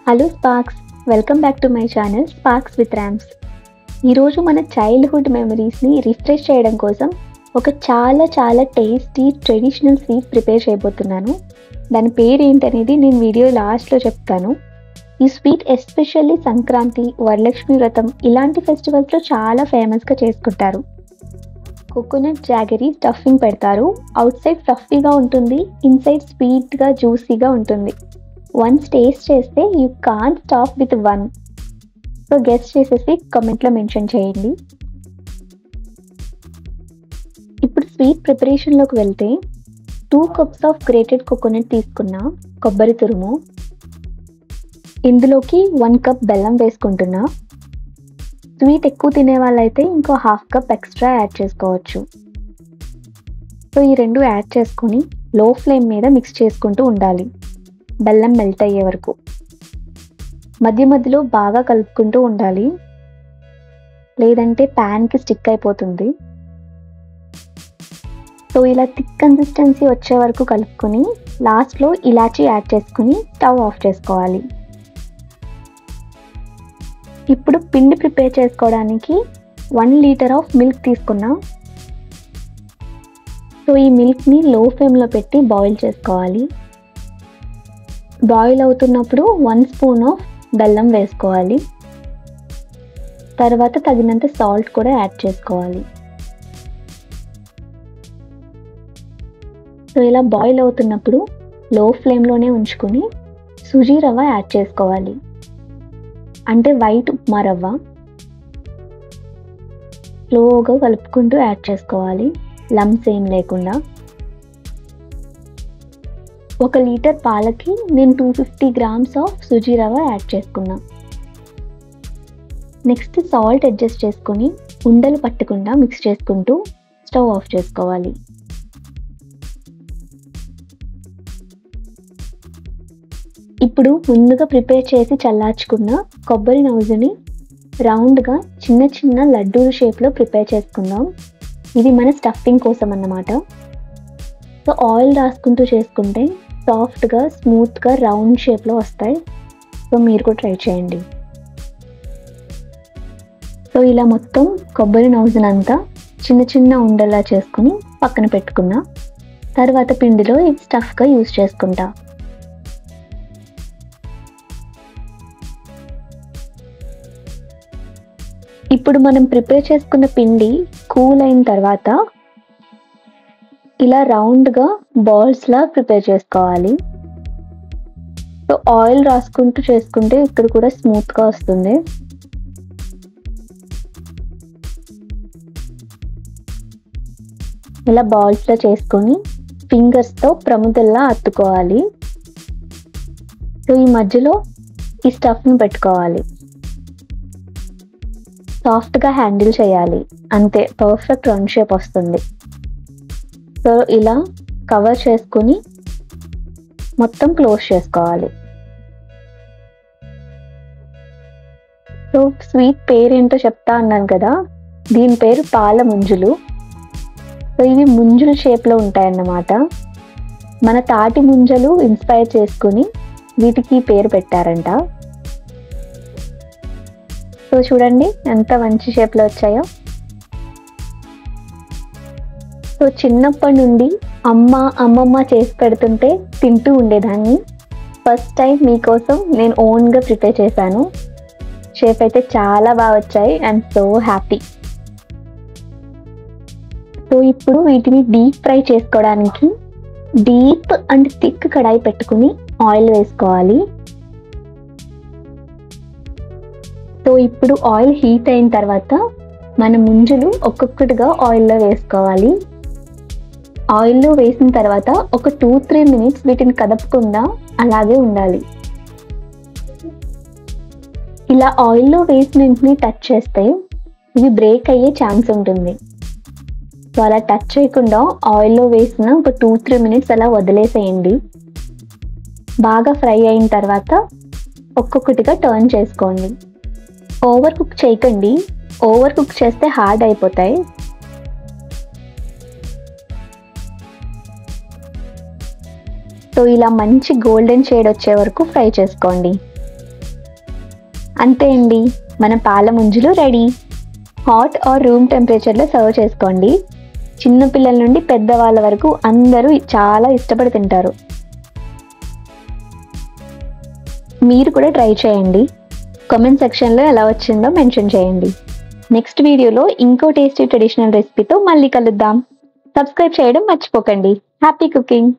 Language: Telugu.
Hello sparks, welcome back to my channel sparks with rams. ఈరోజు మన చైల్డ్హుడ్ మెమరీస్ని రిఫ్రెష్ చేయడం కోసం ఒక చాలా టేస్టీ ట్రెడిషనల్ స్వీట్ ప్రిపేర్ చేయబోతున్నాను. దాని పేరు ఏంటనేది నేను వీడియో లాస్ట్లో చెప్తాను. ఈ స్వీట్ ఎస్పెషల్లీ సంక్రాంతి, వరలక్ష్మి వ్రతం ఇలాంటి ఫెస్టివల్స్లో చాలా ఫేమస్గా చేసుకుంటారు. కోకోనట్ జాగరీ స్టఫింగ్ పెడతారు. అవుట్ సైడ్ ఫ్లఫీగా ఉంటుంది, ఇన్సైడ్ స్వీట్గా జ్యూసీగా ఉంటుంది. వన్స్ టేస్ట్ చేస్తే you can't stop with one. So guest చేసేసి కామెంట్లో మెన్షన్ చేయండి. ఇప్పుడు స్వీట్ ప్రిపరేషన్లోకి వెళ్తే 2 cups ఆఫ్ గ్రేటెడ్ కోకోనట్ తీసుకున్నా, కొబ్బరి తురుము. ఇందులోకి 1 cup బెల్లం వేసుకుంటున్నా. స్వీట్ ఎక్కువ తినే వాళ్ళైతే ఇంకో 1/2 cup ఎక్స్ట్రా యాడ్ చేసుకోవచ్చు. సో ఈ రెండు యాడ్ చేసుకొని లో ఫ్లేమ్ మీద మిక్స్ చేసుకుంటూ ఉండాలి, బెల్లం మెల్ట్ అయ్యే వరకు. మధ్య మధ్యలో బాగా కలుపుకుంటూ ఉండాలి, లేదంటే ప్యాన్కి స్టిక్ అయిపోతుంది. సో ఇలా థిక్ కన్సిస్టెన్సీ వచ్చే వరకు కలుపుకొని లాస్ట్లో ఇలాచీ యాడ్ చేసుకుని స్టవ్ ఆఫ్ చేసుకోవాలి. ఇప్పుడు పిండి ప్రిపేర్ చేసుకోవడానికి 1 లీటర్ ఆఫ్ మిల్క్ తీసుకున్నా. సో ఈ మిల్క్ని లో ఫ్లేమ్లో పెట్టి బాయిల్ చేసుకోవాలి. బాయిల్ అవుతున్నప్పుడు 1 స్పూన్ ఆఫ్ బెల్లం వేసుకోవాలి. తర్వాత తగినంత సాల్ట్ కూడా యాడ్ చేసుకోవాలి. సో ఇలా బాయిల్ అవుతున్నప్పుడు లో ఫ్లేమ్లోనే ఉంచుకొని సుజీ రవ్వ యాడ్ చేసుకోవాలి, అంటే వైట్ ఉప్మా రవ్వ. స్లోగా కలుపుకుంటూ యాడ్ చేసుకోవాలి, లమ్స్ ఏం లేకుండా. 1 లీటర్ పాలకి నేను 250 గ్రామ్స్ ఆఫ్ సుజీ రవ్వ యాడ్ చేసుకున్నా. నెక్స్ట్ సాల్ట్ అడ్జస్ట్ చేసుకొని ఉండలు పట్టకుండా మిక్స్ చేసుకుంటూ స్టవ్ ఆఫ్ చేసుకోవాలి. ఇప్పుడు ముందుగా ప్రిపేర్ చేసి చల్లార్చుకున్న కొబ్బరి నౌజుని రౌండ్గా చిన్న లడ్డూల షేప్లో ప్రిపేర్ చేసుకుందాం. ఇది మన స్టఫింగ్ కోసం అన్నమాట. సో ఆయిల్ రాసుకుంటూ చేసుకుంటే సాఫ్ట్గా, స్మూత్గా, రౌండ్ షేప్లో వస్తాయి. సో మీరు కూడా ట్రై చేయండి. సో ఇలా మొత్తం కొబ్బరి నౌజునంతా చిన్న ఉండలా చేసుకుని పక్కన పెట్టుకున్నా. తర్వాత పిండిలో ఇది స్టఫ్గా యూజ్ చేసుకుంటా. ఇప్పుడు మనం ప్రిపేర్ చేసుకున్న పిండి కూల్ అయిన తర్వాత ఇలా రౌండ్గా బాల్స్లా ప్రిపేర్ చేసుకోవాలి. సో ఆయిల్ రాసుకుంటూ చేసుకుంటే ఇక్కడ కూడా స్మూత్గా వస్తుంది. ఇలా బాల్స్లా చేసుకొని ఫింగర్స్తో ప్రముదల్లా అత్తుకోవాలి. సో ఈ మధ్యలో ఈ స్టఫ్ని పెట్టుకోవాలి. సాఫ్ట్గా హ్యాండిల్ చేయాలి, అంతే. పర్ఫెక్ట్ రౌండ్ షేప్ వస్తుంది. సో ఇలా కవర్ చేసుకుని మొత్తం క్లోజ్ చేసుకోవాలి. సో స్వీట్ పేరేంటో చెప్తా అన్నాను కదా, దీని పేరు పాల ముంజులు. సో ఇవి ముంజుల షేప్లో ఉంటాయన్నమాట. మన తాటి ముంజలు ఇన్స్పైర్ చేసుకుని వీటికి పేరు పెట్టారంట. సో చూడండి ఎంత మంచి షేప్లో వచ్చాయో. సో చిన్నప్పటి నుండి అమ్మమ్మ చేసి పెడుతుంటే తింటూ ఉండేదాన్ని. ఫస్ట్ టైం మీకోసం నేను ఓన్గా ప్రిపేర్ చేశాను. షేప్ అయితే చాలా బాగా వచ్చాయి. I'm so happy. సో ఇప్పుడు వీటిని డీప్ ఫ్రై చేసుకోవడానికి డీప్ అండ్ థిక్ కడాయి పెట్టుకుని ఆయిల్ వేసుకోవాలి. సో ఇప్పుడు ఆయిల్ హీట్ అయిన తర్వాత మన ముంజలు ఒక్కొక్కటిగా ఆయిల్లో వేసుకోవాలి. ఆయిల్లో వేసిన తర్వాత ఒక 2-3 minutes వీటిని కదపకుండా అలాగే ఉండాలి. ఇలా ఆయిల్లో వేసిన వెంటనే టచ్ చేస్తే ఇవి బ్రేక్ అయ్యే ఛాన్స్ ఉంటుంది. సో అలా టచ్ చేయకుండా ఆయిల్లో వేసిన ఒక 2-3 minutes అలా వదిలేసేయండి. బాగా ఫ్రై అయిన తర్వాత ఒక్కొక్కటిగా టర్న్ చేసుకోండి. ఓవర్ కుక్ చేయకండి, ఓవర్ కుక్ చేస్తే హార్డ్ అయిపోతాయి. సో ఇలా మంచి గోల్డెన్ షేడ్ వచ్చే వరకు ఫ్రై చేసుకోండి. అంతే అండి, మన పాల ముంజులు రెడీ. హాట్ ఆర్ రూమ్ టెంపరేచర్లో సర్వ్ చేసుకోండి. చిన్న పిల్లల నుండి పెద్దవాళ్ళ వరకు అందరూ చాలా ఇష్టపడి తింటారు. మీరు కూడా ట్రై చేయండి. కామెంట్ సెక్షన్లో ఎలా వచ్చిందో మెన్షన్ చేయండి. నెక్స్ట్ వీడియోలో ఇంకో టేస్టీ ట్రెడిషనల్ రెసిపీతో మళ్ళీ కలుద్దాం. సబ్స్క్రైబ్ చేయడం మర్చిపోకండి. Happy cooking.